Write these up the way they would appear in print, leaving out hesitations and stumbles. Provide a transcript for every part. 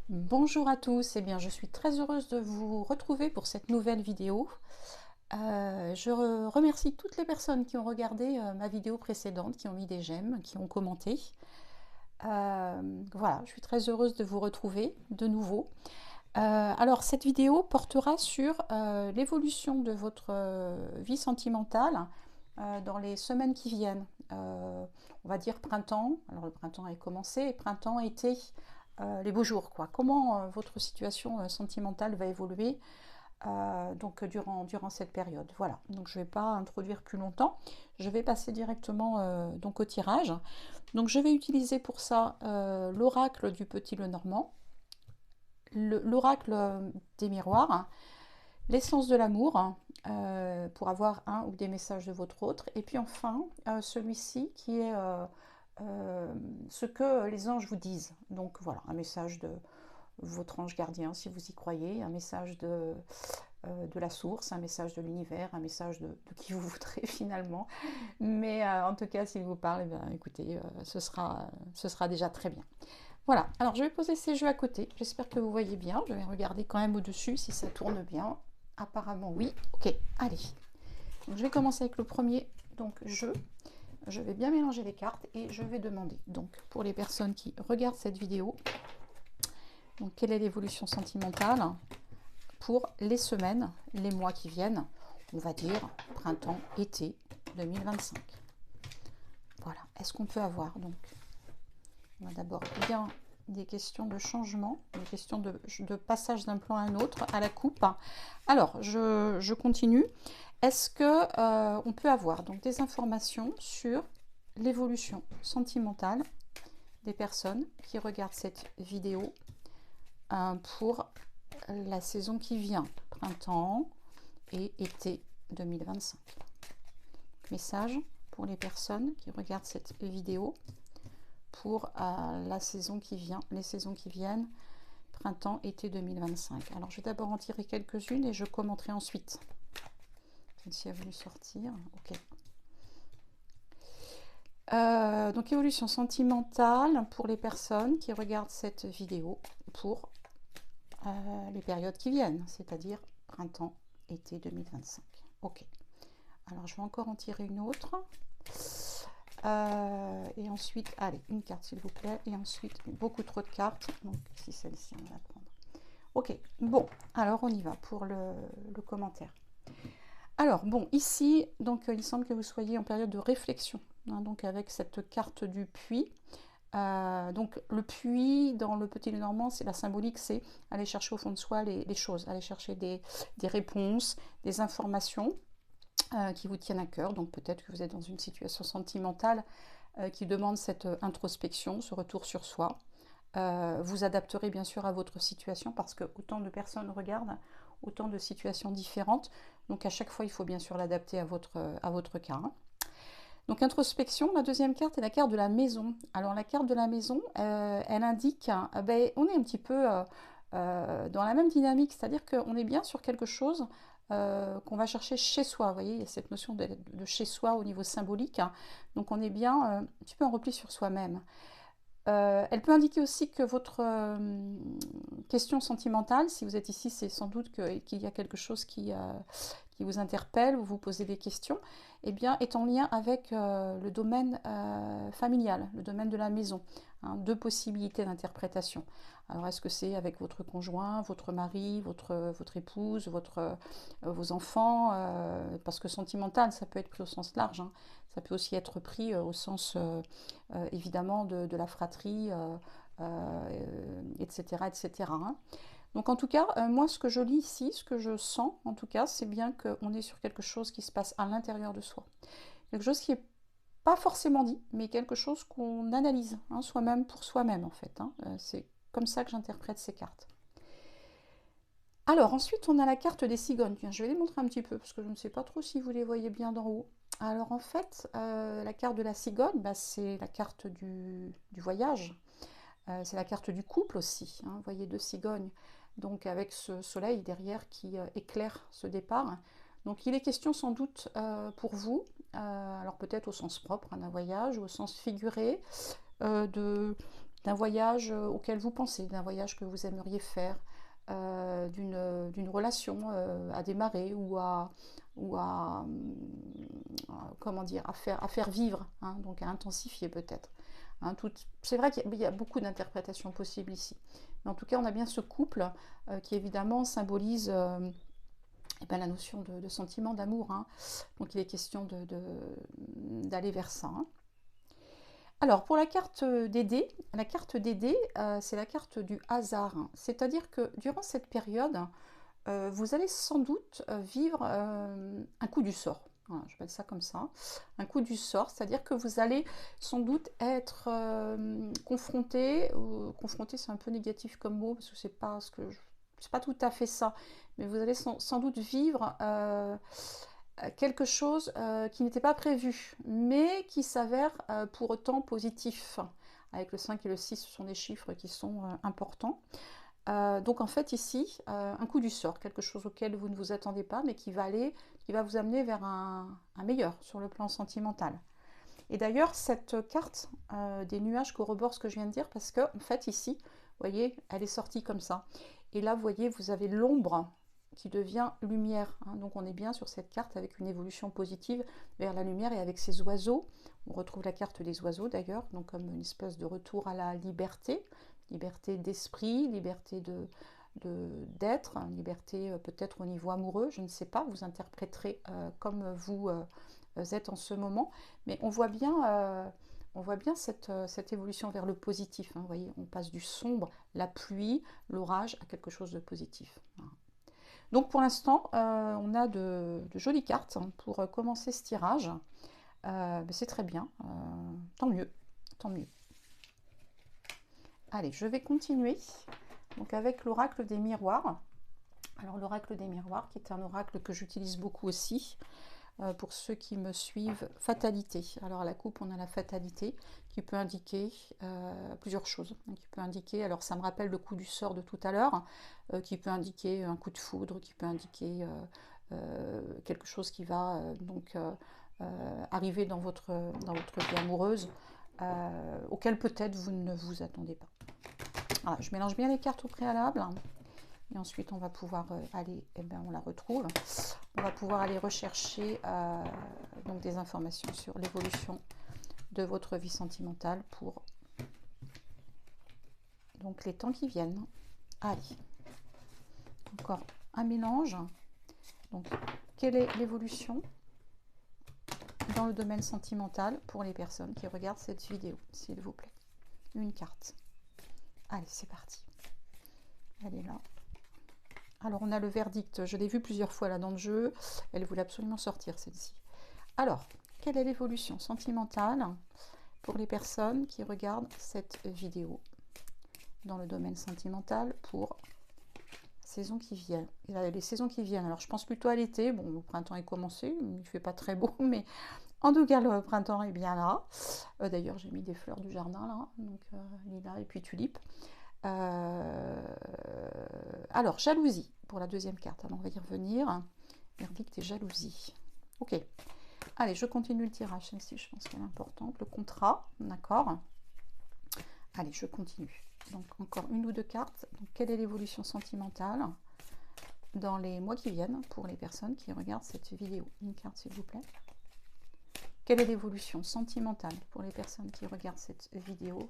Bonjour à tous, je suis très heureuse de vous retrouver pour cette nouvelle vidéo. Je remercie toutes les personnes qui ont regardé ma vidéo précédente, qui ont mis des j'aime, qui ont commenté. Voilà, je suis très heureuse de vous retrouver de nouveau. Alors, cette vidéo portera sur l'évolution de votre vie sentimentale dans les semaines qui viennent. On va dire printemps, alors le printemps est commencé, printemps, été, les beaux jours, quoi. Comment votre situation sentimentale va évoluer durant cette période. Voilà, donc je ne vais pas introduire plus longtemps, je vais passer directement donc au tirage. Donc je vais utiliser pour ça l'oracle du Petit Lenormand, l'oracle des miroirs, l'essence de l'amour, pour avoir un ou des messages de votre autre, et puis enfin celui-ci qui est ce que les anges vous disent. Donc voilà, un message de votre ange gardien si vous y croyez, un message de la source, un message de l'univers, un message de qui vous voudrez finalement. Mais en tout cas, s'il vous parle, eh bien, écoutez, ce sera déjà très bien. Voilà, alors je vais poser ces jeux à côté. J'espère que vous voyez bien. Je vais regarder quand même au-dessus si ça tourne bien. Apparemment, oui. Ok, allez. Donc, je vais commencer avec le premier donc, jeu. Je vais bien mélanger les cartes et je vais demander, donc, pour les personnes qui regardent cette vidéo, donc, quelle est l'évolution sentimentale pour les semaines, les mois qui viennent, on va dire printemps, été 2025. Voilà, est-ce qu'on peut avoir donc, on va d'abord bien des questions de changement, des questions de passage d'un plan à un autre, à la coupe. Alors, je continue. Est-ce que on peut avoir donc des informations sur l'évolution sentimentale des personnes qui regardent cette vidéo pour la saison qui vient, printemps et été 2025. Message pour les personnes qui regardent cette vidéo pour la saison qui vient, les saisons qui viennent, printemps, été 2025. Alors je vais d'abord en tirer quelques-unes et je commenterai ensuite. Celle-ci a voulu sortir. Ok. Donc évolution sentimentale pour les personnes qui regardent cette vidéo pour les périodes qui viennent, c'est-à-dire printemps, été 2025. Ok. Alors je vais encore en tirer une autre. Et ensuite, allez, une carte s'il vous plaît. Et ensuite, beaucoup trop de cartes. Donc si celle-ci, on va la prendre. Ok, bon, alors on y va pour le commentaire. Alors bon, ici, donc il semble que vous soyez en période de réflexion. Hein, donc avec cette carte du puits. Donc le puits dans le Petit Lenormand, c'est la symbolique, c'est aller chercher au fond de soi les choses, aller chercher des réponses, des informations qui vous tiennent à cœur. Donc peut-être que vous êtes dans une situation sentimentale qui demande cette introspection, ce retour sur soi. Vous adapterez bien sûr à votre situation parce que autant de personnes regardent, autant de situations différentes. Donc à chaque fois, il faut bien sûr l'adapter à votre cas. Hein. Donc introspection, la deuxième carte est la carte de la maison. Alors la carte de la maison, elle indique, on est un petit peu dans la même dynamique, c'est-à-dire qu'on est bien sur quelque chose qu'on va chercher chez soi. Vous voyez, il y a cette notion de chez soi au niveau symbolique. Hein. Donc on est bien un petit peu en repli sur soi-même. Elle peut indiquer aussi que votre question sentimentale, si vous êtes ici, c'est sans doute qu'il y a quelque chose qui vous interpelle ou vous posez des questions, eh bien, est en lien avec le domaine familial, le domaine de la maison. Hein, deux possibilités d'interprétation. Alors, est-ce que c'est avec votre conjoint, votre mari, votre épouse, vos enfants parce que sentimental, ça peut être pris au sens large. Hein. Ça peut aussi être pris au sens, évidemment, de la fratrie, etc. etc. Hein. Donc en tout cas, moi ce que je lis ici, ce que je sens en tout cas, c'est bien qu'on est sur quelque chose qui se passe à l'intérieur de soi. Quelque chose qui n'est pas forcément dit, mais quelque chose qu'on analyse, hein, soi-même pour soi-même en fait. Hein. C'est comme ça que j'interprète ces cartes. Alors ensuite, on a la carte des cigognes. Tiens, je vais les montrer un petit peu, parce que je ne sais pas trop si vous les voyez bien d'en haut. Alors en fait, la carte de la cigogne, c'est la carte du voyage. C'est la carte du couple aussi. Hein. Vous voyez deux cigognes, donc avec ce soleil derrière qui éclaire ce départ. Donc il est question sans doute pour vous, alors peut-être au sens propre d'un voyage ou au sens figuré, de d'un voyage auquel vous pensez, d'un voyage que vous aimeriez faire, d'une relation à démarrer comment dire, à faire vivre, hein, donc à intensifier peut-être. Hein, c'est vrai qu'il y a beaucoup d'interprétations possibles ici. Mais en tout cas, on a bien ce couple qui évidemment symbolise eh ben, la notion de sentiment, d'amour. Hein. Donc il est question d'aller vers ça. Hein. Alors pour la carte des dés, c'est la carte du hasard. Hein. C'est-à-dire que durant cette période, vous allez sans doute vivre un coup du sort. Voilà, j'appelle ça comme ça. Un coup du sort, c'est-à-dire que vous allez sans doute être confronté. Confronté, c'est un peu négatif comme mot parce que c'est pas tout à fait ça. Mais vous allez sans doute vivre quelque chose qui n'était pas prévu, mais qui s'avère pour autant positif. Avec le 5 et le 6, ce sont des chiffres qui sont importants. Donc en fait ici, un coup du sort, quelque chose auquel vous ne vous attendez pas, mais qui va vous amener vers un meilleur sur le plan sentimental. Et d'ailleurs, cette carte des nuages corrobore ce que je viens de dire, parce que en fait ici, vous voyez, elle est sortie comme ça. Et là, vous voyez, vous avez l'ombre qui devient lumière. Hein. Donc on est bien sur cette carte avec une évolution positive vers la lumière et avec ces oiseaux. On retrouve la carte des oiseaux d'ailleurs, donc comme une espèce de retour à la liberté. Liberté d'esprit, liberté d'être, liberté peut-être au niveau amoureux, je ne sais pas, vous interpréterez comme vous êtes en ce moment, mais on voit bien cette évolution vers le positif. Hein, vous voyez, on passe du sombre, la pluie, l'orage, à quelque chose de positif. Voilà. Donc pour l'instant, on a de jolies cartes pour commencer ce tirage. C'est très bien, tant mieux, tant mieux. Allez, je vais continuer donc avec l'oracle des miroirs. Alors l'oracle des miroirs, qui est un oracle que j'utilise beaucoup aussi, pour ceux qui me suivent, fatalité. Alors à la coupe, on a la fatalité qui peut indiquer plusieurs choses. Qui peut indiquer, alors ça me rappelle le coup du sort de tout à l'heure, qui peut indiquer un coup de foudre, qui peut indiquer quelque chose qui va arriver dans votre vie amoureuse, auquel peut-être vous ne vous attendez pas. Voilà, je mélange bien les cartes au préalable. Et ensuite, on va pouvoir aller, on la retrouve. On va pouvoir aller rechercher donc des informations sur l'évolution de votre vie sentimentale pour donc les temps qui viennent. Allez, encore un mélange. Donc, quelle est l'évolution dans le domaine sentimental pour les personnes qui regardent cette vidéo, s'il vous plaît. Une carte. Allez, c'est parti. Elle est là. Alors, on a le verdict. Je l'ai vu plusieurs fois là dans le jeu. Elle voulait absolument sortir, celle-ci. Alors, quelle est l'évolution sentimentale pour les personnes qui regardent cette vidéo dans le domaine sentimental pour saison qui viennent. Les saisons qui viennent. Alors, je pense plutôt à l'été. Bon, le printemps est commencé. Il ne fait pas très beau, mais en tout cas, le printemps est bien là. D'ailleurs, j'ai mis des fleurs du jardin là. Donc, lilas et puis tulipes. Alors, jalousie pour la deuxième carte. Alors, on va y revenir. Verdict et jalousie. Ok. Allez, je continue le tirage. Celle-ci, je pense qu'elle est importante. Le contrat, d'accord. Allez, je continue. Donc, encore une ou deux cartes. Donc, quelle est l'évolution sentimentale dans les mois qui viennent pour les personnes qui regardent cette vidéo? Une carte, s'il vous plaît. Quelle est l'évolution sentimentale pour les personnes qui regardent cette vidéo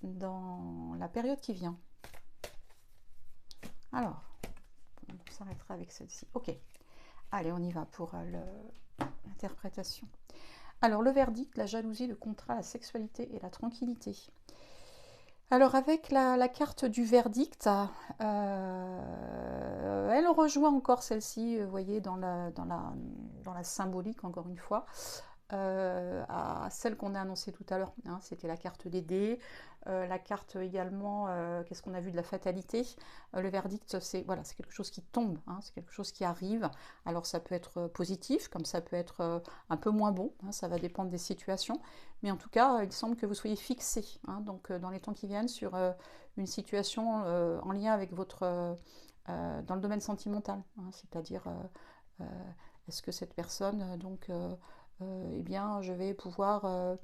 dans la période qui vient? Alors, on s'arrêtera avec celle-ci. Ok. Allez, on y va pour l'interprétation. Alors, le verdict, la jalousie, le contrat, la sexualité et la tranquillité. Alors, avec la carte du verdict, elle rejoint encore celle-ci, vous voyez, dans la symbolique, encore une fois, à celle qu'on a annoncée tout à l'heure. Hein, c'était la carte des dés, la carte également, qu'est-ce qu'on a vu de la fatalité. Le verdict, c'est voilà, c'est quelque chose qui tombe, hein, c'est quelque chose qui arrive. Alors ça peut être positif, comme ça peut être un peu moins bon, hein, ça va dépendre des situations. Mais en tout cas, il semble que vous soyez fixé, hein, donc dans les temps qui viennent, sur une situation en lien avec votre... dans le domaine sentimental, hein, c'est-à-dire est-ce que cette personne, eh bien, je vais pouvoir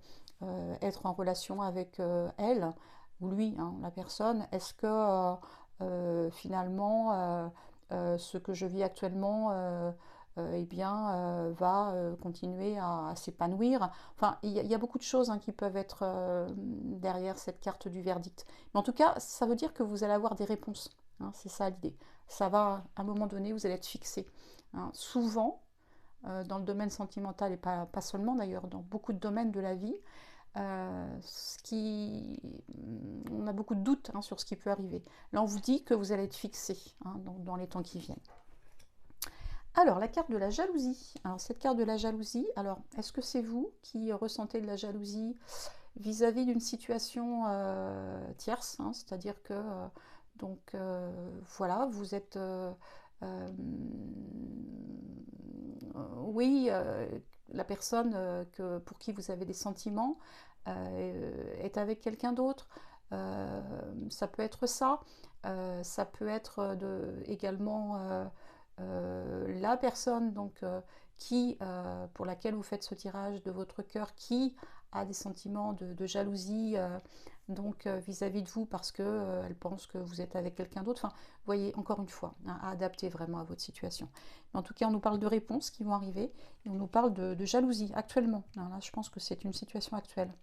être en relation avec elle ou lui, hein, la personne. Est-ce que finalement ce que je vis actuellement eh bien, va continuer à s'épanouir. Enfin, il y a beaucoup de choses hein, qui peuvent être derrière cette carte du verdict. Mais en tout cas, ça veut dire que vous allez avoir des réponses. Hein, c'est ça l'idée. Ça va, à un moment donné, vous allez être fixé. Hein. Souvent, dans le domaine sentimental, et pas seulement d'ailleurs, dans beaucoup de domaines de la vie, on a beaucoup de doutes hein, sur ce qui peut arriver. Là, on vous dit que vous allez être fixé hein, dans les temps qui viennent. Alors, la carte de la jalousie. Alors, cette carte de la jalousie, alors, est-ce que c'est vous qui ressentez de la jalousie vis-à-vis d'une situation tierce, hein, c'est-à-dire que, donc, voilà, vous êtes... oui, la personne pour qui vous avez des sentiments est avec quelqu'un d'autre. Ça peut être ça. Ça peut être également la personne donc, pour laquelle vous faites ce tirage de votre cœur qui a des sentiments de jalousie donc vis-à-vis de vous parce que elle pense que vous êtes avec quelqu'un d'autre. Enfin, vous voyez, encore une fois, hein, à adapter vraiment à votre situation. Mais en tout cas, on nous parle de réponses qui vont arriver et on nous parle de jalousie actuellement. Alors là, je pense que c'est une situation actuelle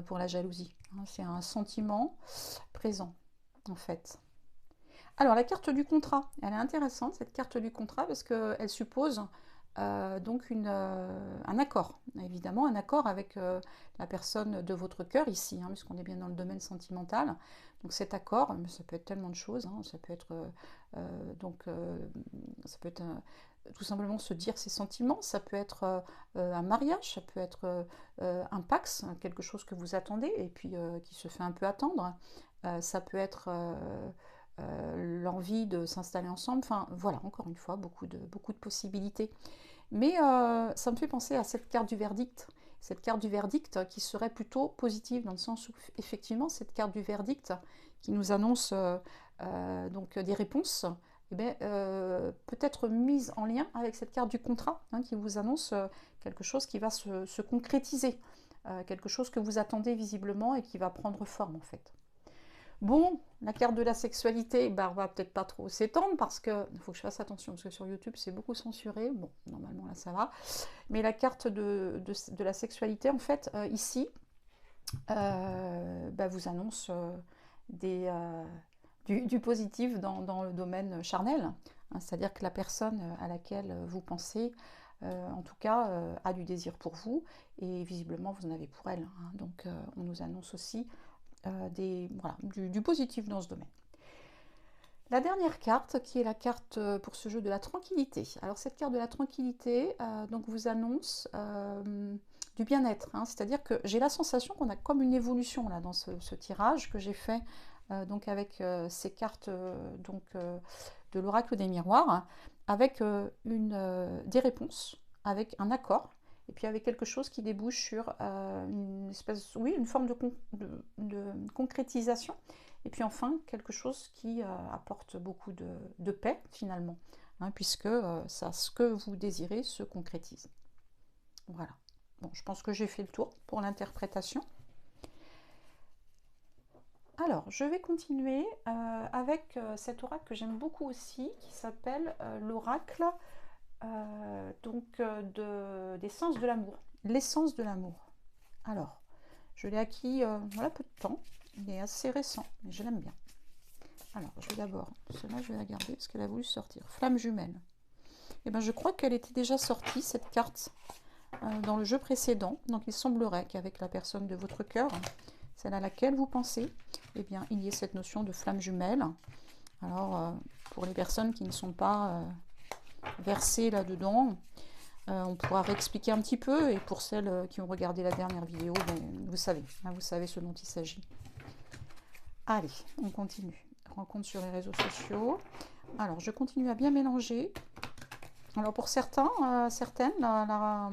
pour la jalousie. Hein, c'est un sentiment présent, en fait. Alors, la carte du contrat, elle est intéressante, cette carte du contrat, parce qu'elle suppose donc un accord, évidemment, un accord avec la personne de votre cœur ici, hein, puisqu'on est bien dans le domaine sentimental. Donc cet accord, ça peut être tellement de choses, hein, ça peut être, donc, ça peut être tout simplement se dire ses sentiments, ça peut être un mariage, ça peut être un pax, quelque chose que vous attendez et puis qui se fait un peu attendre. Ça peut être l'envie de s'installer ensemble. Enfin, voilà, encore une fois, beaucoup de possibilités. Mais ça me fait penser à cette carte du verdict. Cette carte du verdict qui serait plutôt positive, dans le sens où, effectivement, cette carte du verdict qui nous annonce donc des réponses, eh bien, peut être mise en lien avec cette carte du contrat, hein, qui vous annonce quelque chose qui va se concrétiser, quelque chose que vous attendez visiblement et qui va prendre forme, en fait. Bon, la carte de la sexualité, bah, on va peut-être pas trop s'étendre parce que il faut que je fasse attention parce que sur YouTube c'est beaucoup censuré. Bon, normalement là ça va. Mais la carte de la sexualité, en fait, ici, bah, vous annonce du positif dans le domaine charnel. Hein, c'est-à-dire que la personne à laquelle vous pensez, en tout cas, a du désir pour vous et visiblement vous en avez pour elle. Hein. Donc on nous annonce aussi voilà, du positif dans ce domaine. La dernière carte, qui est la carte pour ce jeu de la tranquillité. Alors cette carte de la tranquillité donc vous annonce du bien-être. Hein, c'est-à-dire que j'ai la sensation qu'on a comme une évolution là dans ce tirage que j'ai fait donc avec ces cartes de l'oracle des miroirs, hein, avec des réponses, avec un accord et puis avec quelque chose qui débouche sur une espèce, oui, une forme de concrétisation, et puis enfin quelque chose qui apporte beaucoup de paix finalement, hein, puisque ça, ce que vous désirez se concrétise. Voilà. Bon, je pense que j'ai fait le tour pour l'interprétation. Alors, je vais continuer avec cet oracle que j'aime beaucoup aussi, qui s'appelle l'oracle d'essence de l'amour. L'essence de l'amour. Alors, je l'ai acquis voilà, peu de temps. Il est assez récent, mais je l'aime bien. Alors, je vais d'abord, celle-là, je vais la garder parce qu'elle a voulu sortir. Flamme jumelle. Et ben, je crois qu'elle était déjà sortie, cette carte, dans le jeu précédent. Donc, il semblerait qu'avec la personne de votre cœur, celle à laquelle vous pensez, eh bien, il y ait cette notion de flamme jumelle. Alors, pour les personnes qui ne sont pas versées là-dedans, on pourra réexpliquer un petit peu, et pour celles qui ont regardé la dernière vidéo, ben, vous savez ce dont il s'agit. Allez, on continue. Rencontre sur les réseaux sociaux. Alors, je continue à bien mélanger. Alors, pour certaines, la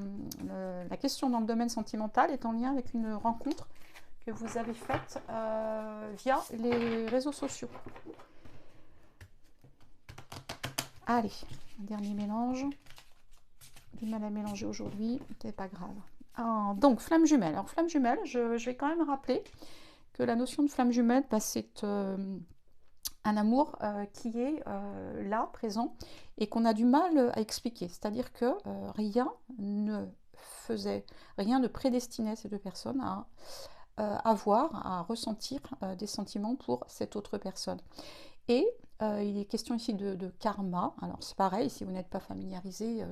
question dans le domaine sentimental est en lien avec une rencontre que vous avez faite via les réseaux sociaux. Allez, un dernier mélange. Du mal à mélanger aujourd'hui, c'est pas grave. Donc, flamme jumelle. Alors, flamme jumelle, je vais quand même rappeler que la notion de flamme jumelle, bah, c'est un amour qui est là, présent, et qu'on a du mal à expliquer. C'est-à-dire que rien ne prédestinait ces deux personnes à avoir, à ressentir des sentiments pour cette autre personne. Et il est question ici de karma. Alors c'est pareil, si vous n'êtes pas familiarisé,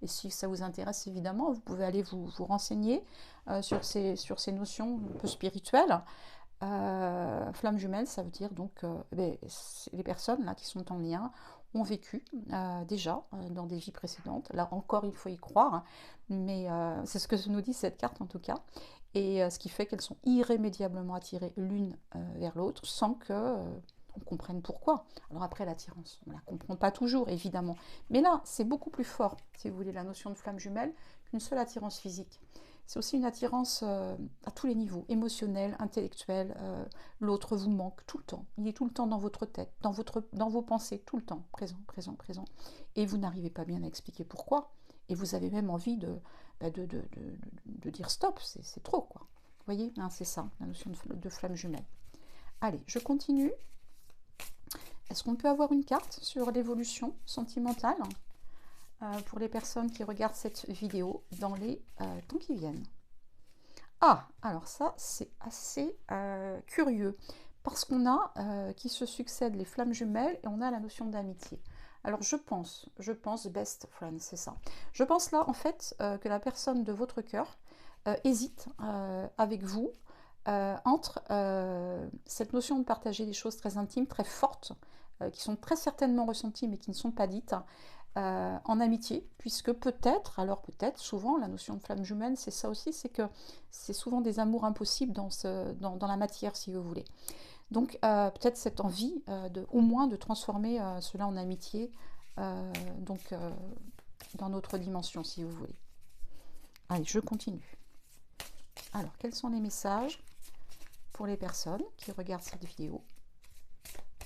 et si ça vous intéresse évidemment, vous pouvez aller vous renseigner sur ces notions un peu spirituelles. Flamme jumelle, ça veut dire donc les personnes là qui sont en lien ont vécu déjà dans des vies précédentes. Là encore, il faut y croire, hein, mais c'est ce que nous dit cette carte en tout cas. Et ce qui fait qu'elles sont irrémédiablement attirées l'une vers l'autre sans que on comprenne pourquoi. Alors après, l'attirance, on ne la comprend pas toujours, évidemment. Mais là, c'est beaucoup plus fort, si vous voulez, la notion de flamme jumelle, qu'une seule attirance physique. C'est aussi une attirance à tous les niveaux, émotionnel, intellectuel. L'autre vous manque tout le temps. Il est tout le temps dans votre tête, dans vos pensées, tout le temps, présent, présent, présent. Et vous n'arrivez pas bien à expliquer pourquoi. Et vous avez même envie de dire stop, c'est trop, quoi. Vous voyez, hein, c'est ça, la notion de flamme jumelle. Allez, je continue. Est-ce qu'on peut avoir une carte sur l'évolution sentimentale pour les personnes qui regardent cette vidéo dans les temps qui viennent? Ah, alors ça, c'est assez curieux, parce qu'on a qui se succèdent les flammes jumelles et on a la notion d'amitié. Alors je pense, best friend, c'est ça. Je pense là, en fait, que la personne de votre cœur hésite avec vous entre cette notion de partager des choses très intimes, très fortes, qui sont très certainement ressenties mais qui ne sont pas dites, en amitié, puisque peut-être, souvent, la notion de flamme jumelle, c'est ça aussi, c'est que c'est souvent des amours impossibles dans la matière, si vous voulez. Donc peut-être cette envie, au moins, de transformer cela en amitié, dans notre dimension, si vous voulez. Allez, je continue. Alors, quels sont les messages pour les personnes qui regardent cette vidéo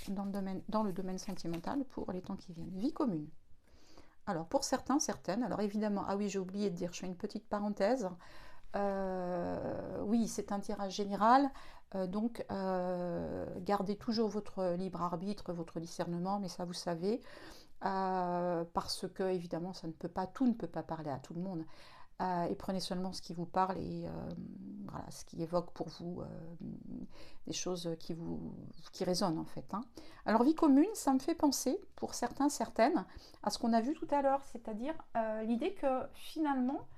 dans le domaine sentimental pour les temps qui viennent? Vie commune. Alors, pour certains, certaines, alors évidemment, ah oui, j'ai oublié de dire, je fais une petite parenthèse. Oui, c'est un tirage général, donc gardez toujours votre libre arbitre, votre discernement, mais ça vous savez, parce que évidemment, tout ne peut pas parler à tout le monde. Et prenez seulement ce qui vous parle et voilà, ce qui évoque pour vous des choses qui résonnent en fait, hein. Alors vie commune, ça me fait penser, pour certains, certaines, à ce qu'on a vu tout à l'heure, c'est-à-dire l'idée que finalement,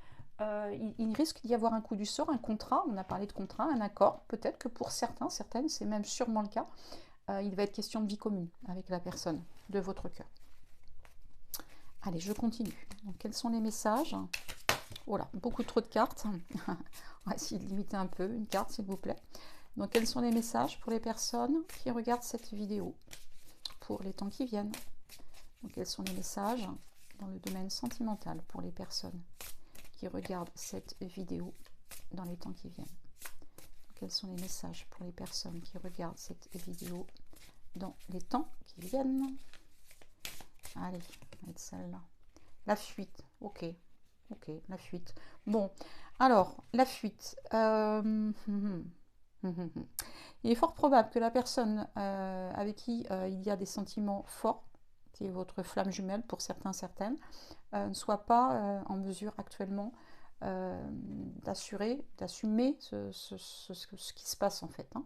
il risque d'y avoir un coup du sort, un contrat, on a parlé de contrat, un accord, peut-être que pour certains, certaines, c'est même sûrement le cas, il va être question de vie commune avec la personne de votre cœur. Allez, je continue. Donc, quels sont les messages? Oh là, beaucoup trop de cartes. On va essayer de limiter un peu, une carte s'il vous plaît. Donc quels sont les messages pour les personnes qui regardent cette vidéo pour les temps qui viennent? Donc quels sont les messages dans le domaine sentimental pour les personnes qui regardent cette vidéo dans les temps qui viennent? Donc, quels sont les messages pour les personnes qui regardent cette vidéo dans les temps qui viennent? Allez, on va mettre celle-là. La fuite, ok. Ok, la fuite. Bon, alors, la fuite. Il est fort probable que la personne avec qui il y a des sentiments forts, qui est votre flamme jumelle pour certains, certaines, ne soit pas en mesure actuellement d'assumer ce qui se passe en fait, hein.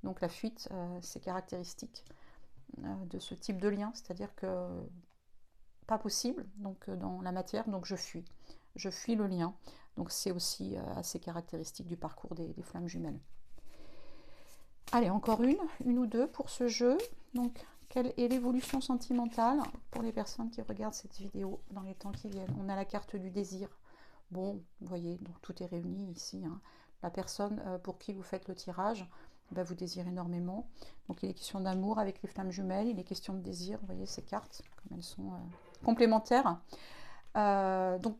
Donc la fuite, c'est caractéristique de ce type de lien, c'est-à-dire que pas possible donc dans la matière, donc je fuis le lien. Donc c'est aussi assez caractéristique du parcours des flammes jumelles. Allez, encore une ou deux pour ce jeu. Donc, quelle est l'évolution sentimentale pour les personnes qui regardent cette vidéo dans les temps qui viennent? On a la carte du désir. Bon, vous voyez, donc tout est réuni ici, hein. La personne pour qui vous faites le tirage, vous désirez énormément. Donc il est question d'amour avec les flammes jumelles, il est question de désir. Vous voyez ces cartes, comme elles sont complémentaires. Donc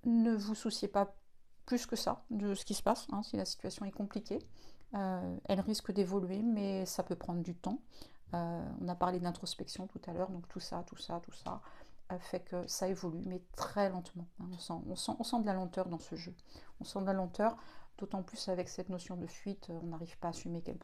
ne vous souciez pas plus que ça de ce qui se passe, hein, si la situation est compliquée. Elle risque d'évoluer, mais ça peut prendre du temps. On a parlé d'introspection tout à l'heure, donc tout ça fait que ça évolue, mais très lentement, hein. On sent de la lenteur dans ce jeu. On sent de la lenteur, d'autant plus avec cette notion de fuite, on n'arrive pas à assumer quelque